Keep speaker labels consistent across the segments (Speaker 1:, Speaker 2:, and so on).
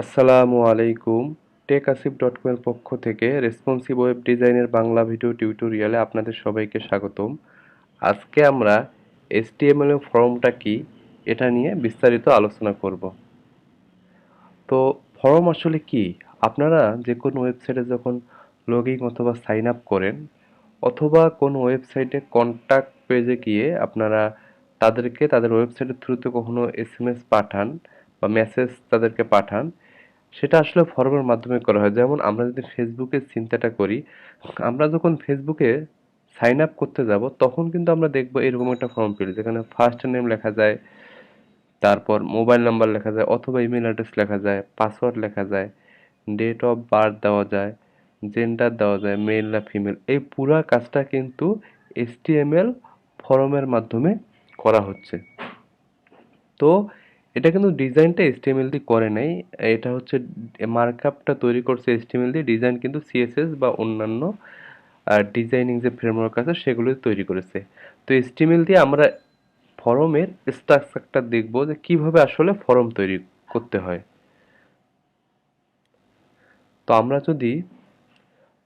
Speaker 1: আসসালামু আলাইকুম। টেকআসিফ.com এর পক্ষ থেকে রেসপন্সিভ ওয়েব ডিজাইনের বাংলা ভিডিও টিউটোরিয়ালে আপনাদের সবাইকে স্বাগতম। আজকে আমরা HTML ফর্মটা কি এটা নিয়ে বিস্তারিত আলোচনা করব। তো ফর্ম আসলে কি? আপনারা যে কোনো ওয়েবসাইটে যখন লগ ইন অথবা সাইন আপ করেন অথবা কোনো ওয়েবসাইটে কন্ট্যাক্ট পেজে গিয়ে আপনারা তাদেরকে তাদের ওয়েবসাইটের থ্রুতে কখনো SMS পাঠান বা মেসেজ তাদেরকে পাঠান, সেটা আসলে ফর্মের মাধ্যমে করা হয়। যেমন আমরা যদি ফেসবুকের চিন্তাটা করি, আমরা যখন ফেসবুকে সাইন আপ করতে যাব তখন কিন্তু আমরা দেখব এরকম একটা ফর্ম পেজ যেখানে ফার্স্ট নেম লেখা যায়, তারপর মোবাইল নাম্বার লেখা যায় অথবা ইমেল অ্যাড্রেস লেখা যায়, পাসওয়ার্ড লেখা যায়, ডেট অফ বার্থ দেওয়া যায়, জেন্ডার দেওয়া যায়, মেল না ফিমেল। এই পুরা কাজটা কিন্তু HTML ফর্মের মাধ্যমে করা হচ্ছে। তো এটা কিন্তু ডিজাইনটা HTML দিয়ে করে নাই, এটা হচ্ছে মার্কআপটা তৈরি করছে HTML দিয়ে, ডিজাইন কিন্তু CSS বা অন্যান্য ডিজাইনিং যে ফ্রেমওয়ার্ক আছে সেগুলো তৈরি করেছে। তো HTML দিয়ে আমরা ফরমের স্ট্রাকচারটা দেখব যে কিভাবে আসলে ফর্ম তৈরি করতে হয়। তো আমরা যদি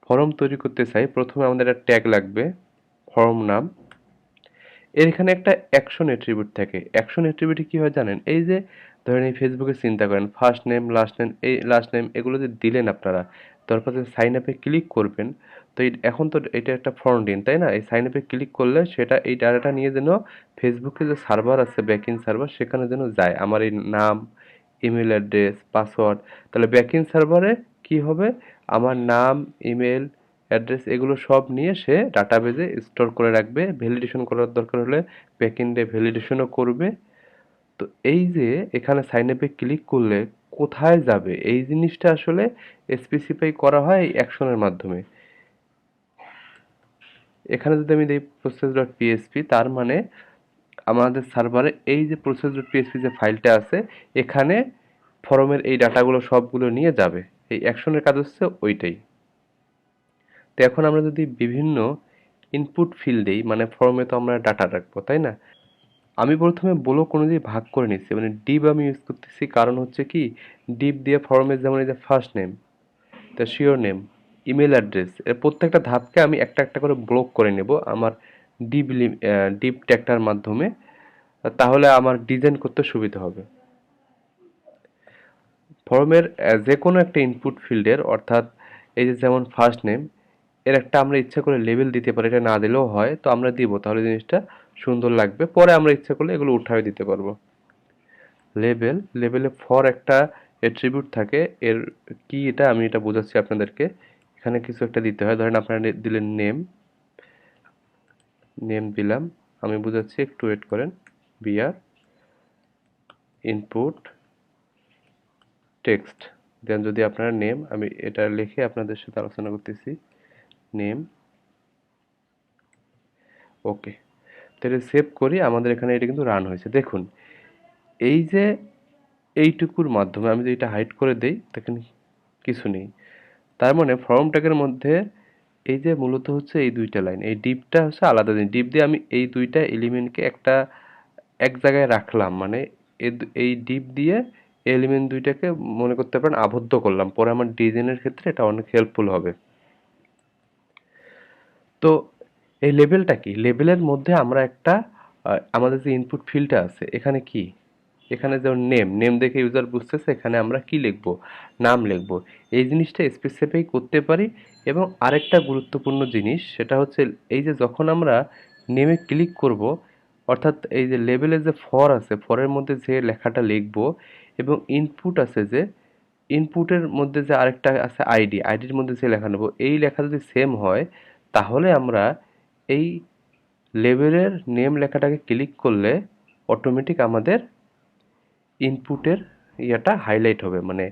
Speaker 1: ফর্ম তৈরি করতে চাই প্রথমে আমাদের একটা ট্যাগ লাগবে, ফর্ম নাম। এর এখানে একটা অ্যাকশন অ্যাট্রিবিউট থাকে। অ্যাকশন অ্যাট্রিবিউটে কি হয় জানেন? এই যে ধরেন এই ফেসবুকে চিন্তা করেন ফার্স্ট নেম লাস্ট নেম, এই লাস্ট নেম এগুলো যে দিলেন আপনারা, তারপর যে সাইন আপে ক্লিক করবেন, তো এখন তো এটা একটা ফ্রন্ট এন্ড তাই না? এই সাইন আপে ক্লিক করলে সেটা এই ডাটাটা নিয়ে যেন ফেসবুকে যে সার্ভার আছে ব্যাকএন্ড সার্ভার সেখানে যেন যায় আমার এই নাম, ইমেল অ্যাড্রেস, পাসওয়ার্ড। তাহলে ব্যাকএন্ড সার্ভারে কি হবে? আমার নাম, ইমেল অ্যাড্রেস এগুলো সব নিয়ে সে ডাটাবেজে স্টোর করে রাখবে, ভ্যালিডেশন করার দরকার হলে ব্যাকএন্ডে ভ্যালিডেশনও করবে। তো এই যে এখানে সাইন আপে ক্লিক করলে কোথায় যাবে এই জিনিসটা আসলে স্পেসিফাই করা হয় এই অ্যাকশনের মাধ্যমে। এখানে যদি আমি দিই process.php, তার মানে আমাদের সার্ভারে এই যে process.php যে ফাইলটা আছে এখানে ফর্মের এই ডাটাগুলো সবগুলো নিয়ে যাবে। এই অ্যাকশনের কাজ হচ্ছে ওইটাই। তো এখন আমরা যদি বিভিন্ন ইনপুট ফিল্ড দেই, মানে ফর্মে তো আমরা ডাটা রাখবো তাই না? আমি প্রথমে ব্লক অনুযায়ী ভাগ করে নিচ্ছি, মানে ডিভ আমি ইউজ করতেছি, কারণ হচ্ছে কি ডিভ দিয়ে ফর্মে যেমন এই যে ফার্স্ট নেম, তা শিওর নেম, ইমেল অ্যাড্রেস এর প্রত্যেকটা ধাপকে আমি একটা একটা করে ব্লক করে নেব আমার ডিভ ডিভ ট্যাগটার মাধ্যমে। তাহলে আমার ডিজাইন করতে সুবিধা হবে। ফর্মের যে কোনো একটা ইনপুট ফিল্ডের, অর্থাৎ এই যে যেমন ফার্স্ট নেম, এর একটা আমরা ইচ্ছা করে লেবেল দিতে পারি, এটা না দিলেও হয়, তো আমরা দিব, তাহলে জিনিসটা সুন্দর লাগবে। পরে আমরা ইচ্ছা করলে এগুলো উঠায় দিতে পারবো। লেবেলে ফর একটা অ্যাট্রিবিউট থাকে, এর কি এটা আমি এটা বোঝাচ্ছি আপনাদেরকে। এখানে কিছু একটা দিতে হয়, ধরেন আপনারা দিলেন নেম, নেম দিলাম, আমি বোঝাচ্ছি একটু ওয়েট করেন। বিআর ইনপুট টেক্সট, দেন যদি আপনারা নেম, আমি এটা লিখে আপনাদের সাথে আলোচনা করতেছি, নেম, ওকে। তাহলে সেভ করি, আমাদের এখানে এটা কিন্তু রান হয়েছে। দেখুন এই যে এইটুকুর মাধ্যমে আমি যদি এটা হাইড করে দেই দেখেন কিছু নেই। তার মানে ফর্ম ট্যাগের মধ্যে এই যে মূলত হচ্ছে এই দুইটা লাইন, এই ডিপটা হচ্ছে আলাদা জিনিস। ডিপ দিয়ে আমি এই দুইটা এলিমেন্টকে একটা এক জায়গায় রাখলাম, মানে এই ডিপ দিয়ে এলিমেন্ট দুইটাকে মনে করতে পারেন আবদ্ধ করলাম, পরে আমার ডিজাইনের ক্ষেত্রে এটা অনেক হেল্পফুল হবে। তো এই লেবেলটা কি? লেবেলের মধ্যে আমরা একটা আমাদের যে ইনপুট ফিল্ডটা আছে এখানে কি, এখানে যেমন নেম, নেম দেখে ইউজার বুঝতেছে এখানে আমরা কি লিখব, নাম লিখব। এই জিনিসটা স্পেসিফাই করতে পারি। এবং আরেকটা গুরুত্বপূর্ণ জিনিস সেটা হচ্ছে এই যে যখন আমরা নেমে ক্লিক করব, অর্থাৎ এই যে লেবেলে যে ফর আছে ফরের মধ্যে যে লেখাটা লিখব, এবং ইনপুট আছে যে ইনপুটের মধ্যে যে আরেকটা আছে আইডি, আইডির মধ্যে যে লেখা নেব, এই লেখা যদি সেম হয় তাহলে আমরা এই লেবেলের নেম লেখাটাকে ক্লিক করলে অটোমেটিক আমাদের ইনপুটের ইয়েটা হাইলাইট হবে, মানে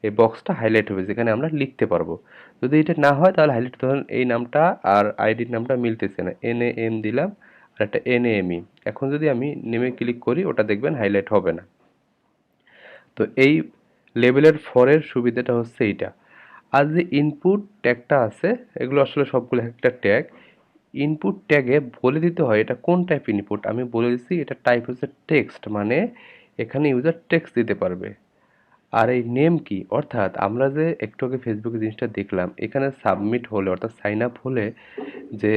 Speaker 1: এই বক্সটা হাইলাইট হবে যেখানে আমরা লিখতে পারবো। যদি এটা না হয় তাহলে হাইলাইট, ধরুন এই নামটা আর আইডির নামটা মিলতেছে না, NAM দিলাম আর একটা NAME, এখন যদি আমি নেমে ক্লিক করি ওটা দেখবেন হাইলাইট হবে না। তো এই লেবেলের ফরের সুবিধাটা হচ্ছে এইটা। আর যে ইনপুট ট্যাগটা আছে এগুলো আসলে সবগুলো একটা ট্যাগ। ইনপুট ট্যাগে বলে দিতে হয় এটা কোন টাইপ ইনপুট, আমি বলে দিচ্ছি এটা টাইপ হচ্ছে টেক্সট, মানে এখানে ইউজার টেক্সট দিতে পারবে। আর এই নেম কি, অর্থাৎ আমরা যে একটু আগে ফেসবুকে জিনিসটা দেখলাম, এখানে সাবমিট হলে অর্থাৎ সাইন আপ হলে যে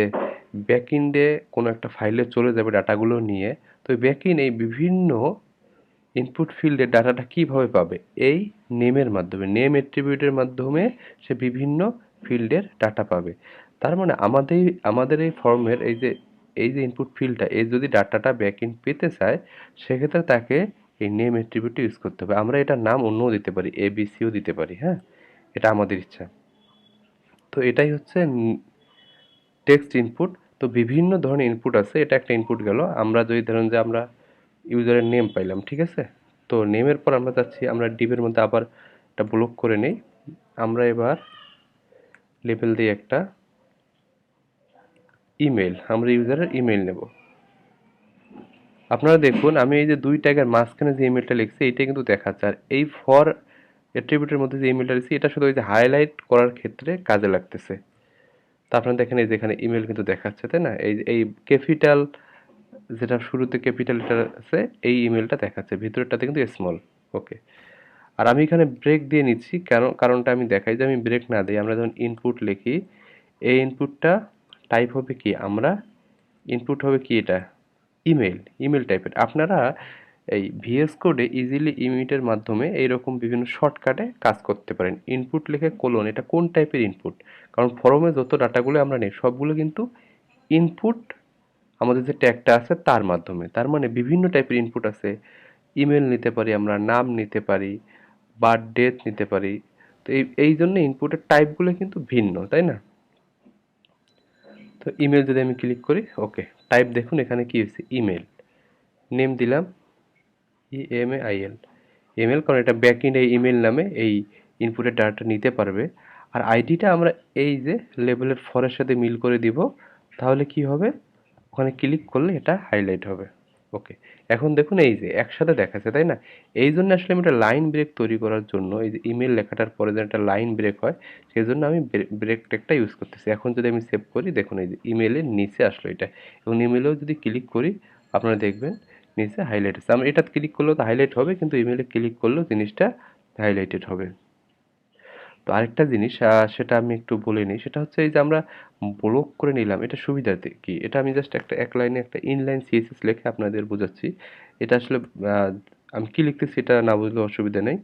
Speaker 1: ব্যাকএন্ডে কোনো একটা ফাইলে চলে যাবে ডাটাগুলো নিয়ে, তো ব্যাকএন্ড এই বিভিন্ন ইনপুট ফিল্ডের ডাটাটা কিভাবে পাবে, এই নেমের মাধ্যমে, নেম অ্যাট্রিবিউটের মাধ্যমে সে বিভিন্ন ফিল্ডের ডাটা পাবে। তার মানে আমাদের এই ফর্মের এই যে ইনপুট ফিল্ডটা, এই যদি ডাটাটা ব্যাকএন্ড পেতে চায়, সেক্ষেত্রে তাকে এই নেম অ্যাট্রিবিউটটা ইউজ করতে হবে। আমরা এটার নাম অন্যও দিতে পারি, এবিসিও দিতে পারি, হ্যাঁ, এটা আমাদের ইচ্ছা। তো এটাই হচ্ছে টেক্সট ইনপুট। তো বিভিন্ন ধরনের ইনপুট আছে, এটা একটা ইনপুট গেল। আমরা যদি ধরেন যে আমরা ইউজারের নেম পাইলাম, ঠিক আছে, তো নেমের পর আমরা চাচ্ছি আমরা ডিভের মধ্যে আবার একটা ব্লক করে নেই। আমরা এবার লেবেল দিয়ে একটা ইমেল, আমরা ইউজারের ইমেল নেব। আপনারা দেখুন আমি এই যে দুই ট্যাগের মাঝখানে যে ইমেলটা লিখছি এইটা কিন্তু দেখাচ্ছে, আর এই ফর অ্যাট্রিবিউটের মধ্যে যে ইমেলটা লিখছি এটা শুধু ওই যে হাইলাইট করার ক্ষেত্রে কাজে লাগতেছে। তা আপনারা দেখেন এই যে এখানে ইমেল কিন্তু দেখাচ্ছে, তাই না? এই ক্যাপিটাল, যেটা শুরুতে ক্যাপিটাল লেটার আছে, এই ইমেলটা দেখাচ্ছে, ভিতরেরটাতে কিন্তু স্মল। ওকে, আর আমি এখানে ব্রেক দিয়ে নিচ্ছি, কারণটা আমি দেখাই যে আমি ব্রেক না দিই, আমরা যখন ইনপুট লিখি, এই ইনপুটটা টাইপ হবে কি, আমরা ইনপুট হবে কি, এটা ইমেল টাইপের। আপনারা এই ভিএস কোডে ইজিলি ইমিটের মাধ্যমে এইরকম বিভিন্ন শর্টকাটে কাজ করতে পারেন। ইনপুট লিখে কোলন, এটা কোন টাইপের ইনপুট, কারণ ফর্মে যত ডাটাগুলো আমরা নেই সবগুলো কিন্তু ইনপুট আমাদের যে ট্যাগটা আছে তার মাধ্যমে। তার মানে বিভিন্ন টাইপের ইনপুট আছে, ইমেল নিতে পারি, আমরা নাম নিতে পারি, বার্থ ডেট নিতে পারি। তো এই জন্য ইনপুটের টাইপগুলো কিন্তু ভিন্ন, তাই না? তো ইমেল যদি আমি ক্লিক করি, ওকে, টাইপ দেখুন এখানে কি হয়েছে, ইমেল। নেম দিলাম ইএমএআইএল, ইমেল, কারণ এটা ব্যাকএন্ড এই ইমেল নামে এই ইনপুটের ডাটাটা নিতে পারবে। আর আইডিটা আমরা এই যে লেবেলের ফরের সাথে মিল করে দিব, তাহলে কি হবে, ওখানে ক্লিক করলে এটা হাইলাইট হবে। ওকে, এখন দেখুন এই যে একসাথে দেখাচ্ছে, তাই না? এই জন্য আসলে আমি একটা লাইন ব্রেক তৈরি করার জন্য, এই যে ইমেল লেখাটার পরে যেন একটা লাইন ব্রেক হয়, সেই জন্য আমি ব্রেক টেকটা ইউজ করতেছি। এখন যদি আমি সেভ করি, দেখুন এই যে ইমেলের নিচে আসলো এটা, এবং ইমেলেও যদি ক্লিক করি আপনারা দেখবেন নিচে হাইলাইট আছে। আমরা এটা ক্লিক করলেও তো হাইলাইট হবে, কিন্তু ইমেলে ক্লিক করলেও জিনিসটা হাইলাইটেড হবে। তো আরেকটা জিনিস সেটা আমি একটু বলে নিই, সেটা হচ্ছে এই যে আমরা ব্লক করে নিলাম, এটা সুবিধাতে কি, এটা আমি জাস্ট এক লাইনে একটা ইনলাইন সিএসএস লিখে আপনাদের বোঝাচ্ছি। এটা আসলে আমি কি লিখতেছি এটা না বুঝলে অসুবিধা নেই।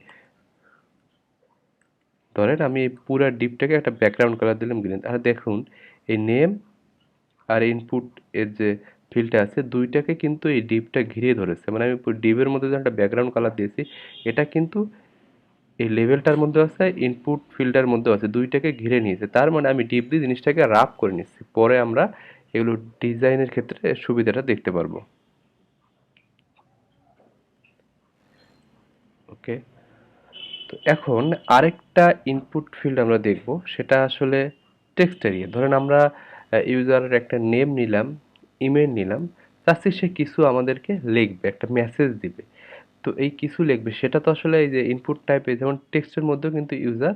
Speaker 1: ধরেন আমি এই পুরো ডিপটাকে একটা ব্যাকগ্রাউন্ড কালার দিলাম গ্রিন, আর দেখুন এই নেম আর ইনপুট এর যে ফিল্ডটা আছে দুইটাকে কিন্তু এই ডিপটা ঘিরে ধরেছে। মানে আমি ডিপের মধ্যে যে একটা ব্যাকগ্রাউন্ড কালার দিয়েছি, এটা কিন্তু এই লেভেলটার মধ্যে আছে, ইনপুট ফিল্ডের মধ্যে আছে, দুইটাকে ঘিরে নিয়েছে। তার মানে আমি ডিপ দিয়ে জিনিসটাকে রাফ করে নিচ্ছি, পরে আমরা এগুলো ডিজাইনের ক্ষেত্রে সুবিধাটা দেখতে পারবো। ওকে, তো এখন আরেকটা ইনপুট ফিল্ড আমরা দেখব, সেটা আসলে টেক্সট এরিয়া। ধরেন আমরা ইউজারের একটা নেম নিলাম, ইমেল নিলাম, চাচ্ছি সে কিছু আমাদেরকে লিখবে, একটা মেসেজ দিবে। তো এই কিছু লিখবে, সেটা তো আসলে এই যে ইনপুট টাইপে, যেমন টেক্সটের মধ্যেও কিন্তু ইউজার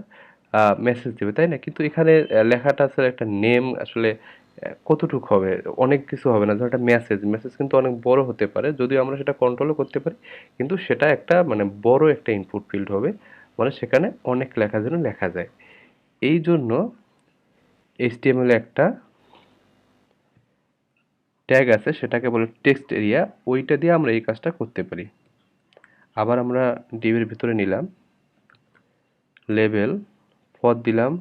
Speaker 1: মেসেজ দেবে, তাই না? কিন্তু এখানে লেখাটা আসলে একটা নেম আসলে কতটুকু হবে, অনেক কিছু হবে না। ধর একটা মেসেজ কিন্তু অনেক বড় হতে পারে, যদিও আমরা সেটা কন্ট্রোলও করতে পারি, কিন্তু সেটা একটা মানে বড় একটা ইনপুট ফিল্ড হবে, মানে সেখানে অনেক লেখা যেন লেখা যায়। এই জন্য এইচটিএমএল একটা ট্যাগ আছে, সেটাকে বলে টেক্সট এরিয়া, ওইটা দিয়ে আমরা এই কাজটা করতে পারি। আবার আমরা ডিবের ভিতরে নিলাম লেবেল, পদ দিলাম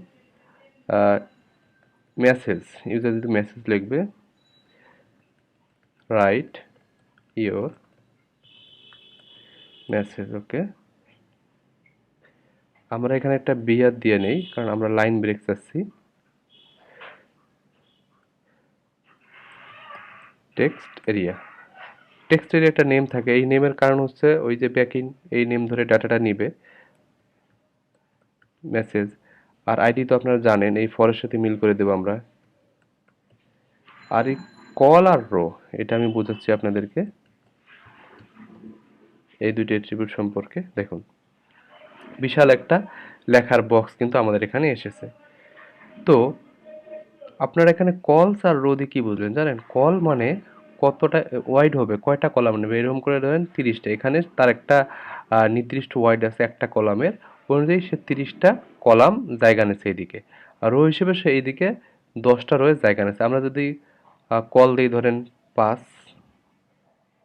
Speaker 1: মেসেজ, ইউজার যদি মেসেজ লিখবে, রাইট ইওর মেসেজ। ওকে, আমরা এখানে একটা বিয়ার দিয়ে নেই, কারণ আমরা লাইন ব্রেক চাচ্ছি। টেক্সট এরিয়া একটা নেম থাকে, এই নেমের কারণ হচ্ছে ওই যে ব্যাকইন এই নেম ধরে ডাটাটা নিবে, মেসেজ। আর আইডি তো আপনারা জানেন, এই ফরের সাথে মিল করে দেবো আমরা। আর এই কল আর রো, এটা আমি বোঝাচ্ছি আপনাদেরকে এই দুইটা অ্যাট্রিবিউট সম্পর্কে। দেখুন বিশাল একটা লেখার বক্স কিন্তু আমাদের এখানে এসেছে। তো আপনারা এখানে কলস আর রো দিয়ে কি বুঝলেন জানেন? কল মানে কতটা ওয়াইড হবে, কয়টা কলাম নেবে, এরকম করে ধরেন 30টা। এখানে তার একটা নির্দিষ্ট ওয়াইড আছে একটা কলামের, অনুযায়ী সে 30টা কলাম জায়গা নিচ্ছে এইদিকে। আর রো হিসেবে সে এইদিকে 10টা রোয়ের জায়গা নিচ্ছে। আমরা যদি কল দিই ধরেন 5,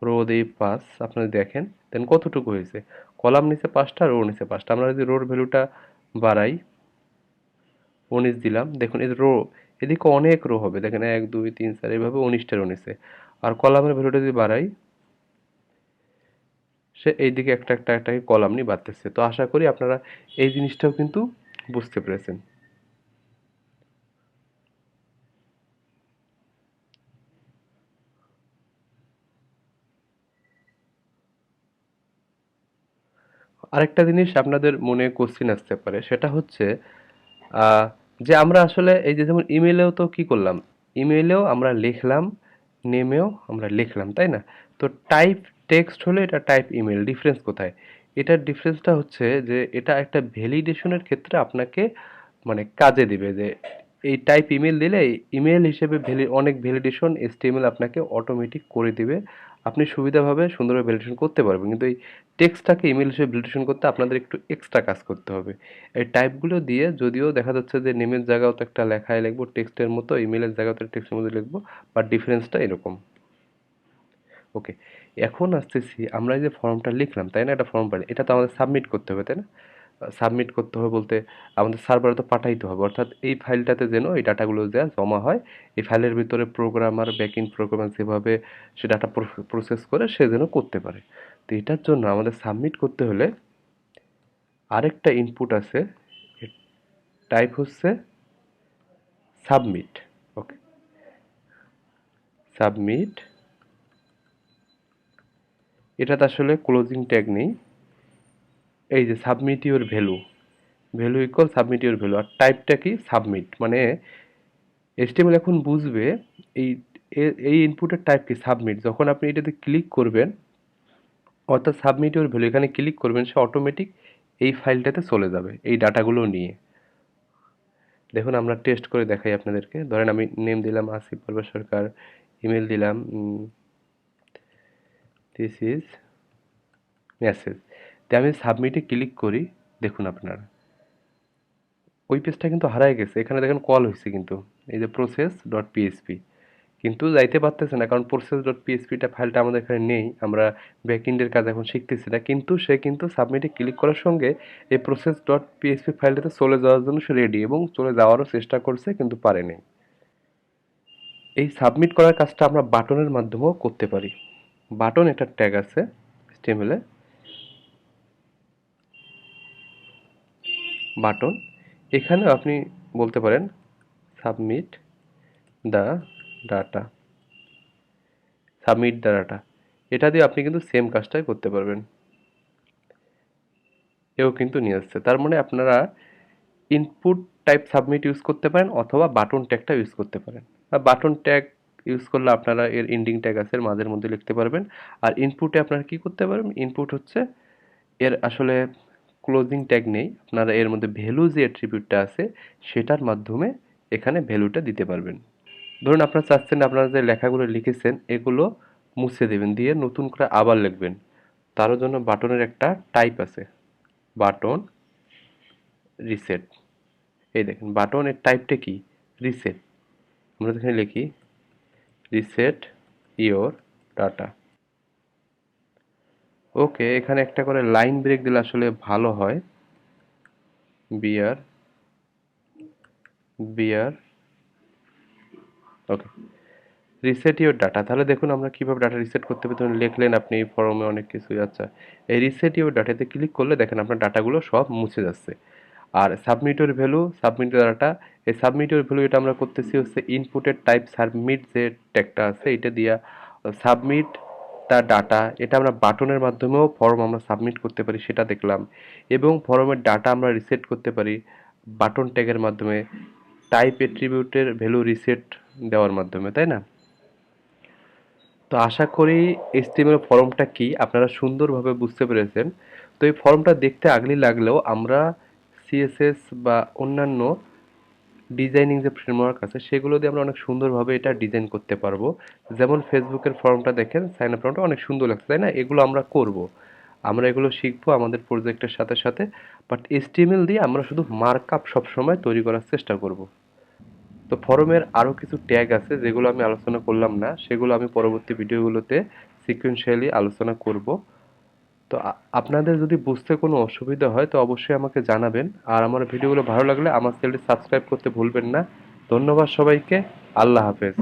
Speaker 1: রো দিই 5, আপনারা দেখেন দেন কতটুকু হয়েছে, কলাম নিচে 5টা, রো নিচে 5টা। আমরা যদি রোর ভ্যালুটা বাড়াই, 19 দিলাম, দেখুন এই রো এদিকে অনেক রো হবে, দেখেন 1 2 3 4 এইভাবে 19টা রো নিচে। আর কলামের ভ্যালুটা যদি বাড়াই, সে এইদিকে একটা একটা একটা কলাম নিয়ে বাড়তেছে। তো আশা করি আপনারা এই জিনিসটাও কিন্তু বুঝতে পেরেছেন। আরেকটা জিনিস আপনাদের মনে কোশ্চিন আসতে পারে, সেটা হচ্ছে আহ, যে আমরা আসলে এই যে যেমন ইমেলেও তো কি করলাম, ইমেলেও আমরা লিখলাম, নেমেও আমরা লিখলাম, তাই না? তো টাইপ টেক্সট হলে এটা টাইপ ইমেল, ডিফারেন্স কোথায়? এটার ডিফারেন্সটা হচ্ছে যে এটা একটা ভ্যালিডেশনের ক্ষেত্রে আপনাকে মানে কাজে দিবে, যে এই টাইপ ইমেল দিলে ইমেল হিসেবে অনেক ভ্যালিডেশন এসটিএমএল আপনাকে অটোমেটিক করে দিবে, আপনি সুবিধাভাবে সুন্দরভাবে ভ্যালিডেশন করতে পারবেন। কিন্তু এই টেক্সটটাকে ইমেল হিসেবে ভ্যালিডেশন করতে আপনাদের একটু এক্সট্রা কাজ করতে হবে। এই টাইপগুলো দিয়ে যদিও দেখা যাচ্ছে যে নেমের জায়গাও তো একটা লেখায় লিখবো টেক্সটের মতো, ইমেলের জায়গাও তো টেক্সটের মতো লিখবো, বাট ডিফারেন্সটা এরকম। ওকে, এখন আসতেছি আমরা এই যে ফর্মটা লিখলাম, তাই না? একটা ফর্ম পাই, এটা তো আমাদের সাবমিট করতে হবে, তাই না? সাবমিট করতে হবে বলতে আমাদের সার্ভারে তো পাঠাইতে হবে, অর্থাৎ এই ফাইলটাতে যেন এই ডাটাগুলো যা জমা হয়, এই ফাইলের ভিতরে প্রোগ্রামার ব্যাকএন্ড প্রোগ্রামার যেভাবে সে ডাটা প্রসেস করে সে যেন করতে পারে। তো এটার জন্য আমাদের সাবমিট করতে হলে আরেকটা ইনপুট আছে, টাইপ হচ্ছে সাবমিট। ওকে, সাবমিট, এটাতে আসলে ক্লোজিং ট্যাগ নেই, এই যে submit your value, value equal submit your value, আর টাইপটা কি সাবমিট, মানে এইচটিএমএল এখন বুঝবে এই এই ইনপুটের টাইপ কি সাবমিট। যখন আপনি এটাতে ক্লিক করবেন, অর্থাৎ সাবমিট ইউর ভ্যালু এখানে ক্লিক করবেন, সে অটোমেটিক এই ফাইলটাতে চলে যাবে এই ডাটাগুলো নিয়ে। দেখুন আমরা টেস্ট করে দেখাই আপনাদেরকে। ধরেন আমি নেম দিলাম আসিফ পর্বত সরকার, ইমেল দিলাম দিস ইজ মেসেজ, দিয়ে আমি সাবমিটে ক্লিক করি। দেখুন আপনারা ওই পেজটা কিন্তু হারায় গেছে, এখানে দেখেন কল হয়েছে কিন্তু এই যে প্রসেস ডট পিএসপি, কিন্তু যাইতে পারতেছে না, কারণ প্রসেস ডট পিএসপিটা ফাইলটা আমাদের এখানে নেই, আমরা ব্যাকএন্ডের কাজ এখন শিখতেছি না। কিন্তু সে কিন্তু সাবমিটে ক্লিক করার সঙ্গে এই প্রসেস ডট পিএসপি ফাইলটাতে চলে যাওয়ার জন্য সে রেডি, এবং চলে যাওয়ারও চেষ্টা করছে কিন্তু পারেনি। এই সাবমিট করার কাজটা আমরা বাটনের মাধ্যমেও করতে পারি। বাটন একটা ট্যাগ আছে HTML-এ, বাটন, এখানেও আপনি বলতে পারেন submit the data, submit the data, এটা দিয়ে আপনি কিন্তু সেম কাজটাই করতে পারবেন। এও কিন্তু নিয়ে আসছে, তার মানে আপনারা ইনপুট টাইপ সাবমিট ইউজ করতে পারেন অথবা বাটন ট্যাগটা ইউজ করতে পারেন। আর বাটন ট্যাগ ইউজ করলে আপনারা এর এন্ডিং ট্যাগ আছে এর মাঝের মধ্যে লিখতে পারবেন। আর ইনপুটে আপনারা কি করতে পারবেন, ইনপুট হচ্ছে এর আসলে ক্লোজিং ট্যাগ নেই, আপনারা এর মধ্যে ভ্যালু যে অ্যাট্রিবিউটটা আছে সেটার মাধ্যমে এখানে ভ্যালুটা দিতে পারবেন। ধরুন আপনারা চাচ্ছেন আপনারা যে লেখাগুলো লিখেছেন এগুলো মুছে দেবেন, দিয়ে নতুন করে আবার লিখবেন, তার জন্য বাটনের একটা টাইপ আছে, বাটন রিসেট। এই দেখেন বাটনের টাইপটা কি, রিসেট। আমরা এখানে লিখি রিসেট ইওর ডাটা। ওকে, এখানে একটা করে লাইন ব্রেক দিলে আসলে ভালো হয়, বিয়ার বিয়ার ওকে, রিসেট ইওর ডাটা। তাহলে দেখুন আমরা কিভাবে ডাটা রিসেট করতে পারি। ধরুন লিখলেন আপনি এই ফর্মে অনেক কিছুই, আচ্ছা এই রিসেট ইওর ডাটাতে ক্লিক করলে দেখেন আপনার ডাটাগুলো সব মুছে যাচ্ছে। আর সাবমিটের ভ্যালু, সাবমিটের ডাটা, এই সাবমিটের ভ্যালু এটা আমরা করতেছি হচ্ছে ইনপুটের টাইপ সাবমিট যে ট্যাগটা আছে এটা দিয়া সাবমিট তার ডাটা, এটা আমরা বাটনের মাধ্যমেও ফর্ম আমরা সাবমিট করতে পারি সেটা দেখলাম, এবং ফর্মের ডাটা আমরা রিসেট করতে পারি বাটন ট্যাগের মাধ্যমে, টাইপ অ্যাট্রিবিউটের ভ্যালু রিসেট দেওয়ার মাধ্যমে, তাই না? তো আশা করি এইচটিএমএল ফর্মটা কি আপনারা সুন্দরভাবে বুঝতে পেরেছেন। তো এই ফর্মটা দেখতে আগলি লাগলেও আমরা সিএসএস বা অন্যান্য ডিজাইনিং যে ফ্রেমওয়ার্ক আছে সেগুলো দিয়ে আমরা অনেক সুন্দরভাবে এটা ডিজাইন করতে পারবো। যেমন ফেসবুকের ফর্মটা দেখেন, সাইন আপ ফর্মটা অনেক সুন্দর লাগছে, তাই না? এগুলো আমরা করব, আমরা এগুলো শিখবো আমাদের প্রজেক্টের সাথে সাথে। বাট এইচটিএমএল দিয়ে আমরা শুধু মার্কআপ সবসময় তৈরি করার চেষ্টা করব। তো ফরমের আরও কিছু ট্যাগ আছে যেগুলো আমি আলোচনা করলাম না, সেগুলো আমি পরবর্তী ভিডিওগুলোতে সিকুয়েন্সিয়ালি আলোচনা করব। তো আপনাদের যদি বুঝতে কোনো অসুবিধা হয় তো অবশ্যই আমাকে জানাবেন। আর আমার ভিডিওগুলো ভালো লাগলে আমার চ্যানেলটি সাবস্ক্রাইব করতে ভুলবেন না। ধন্যবাদ সবাইকে। আল্লাহ হাফেজ।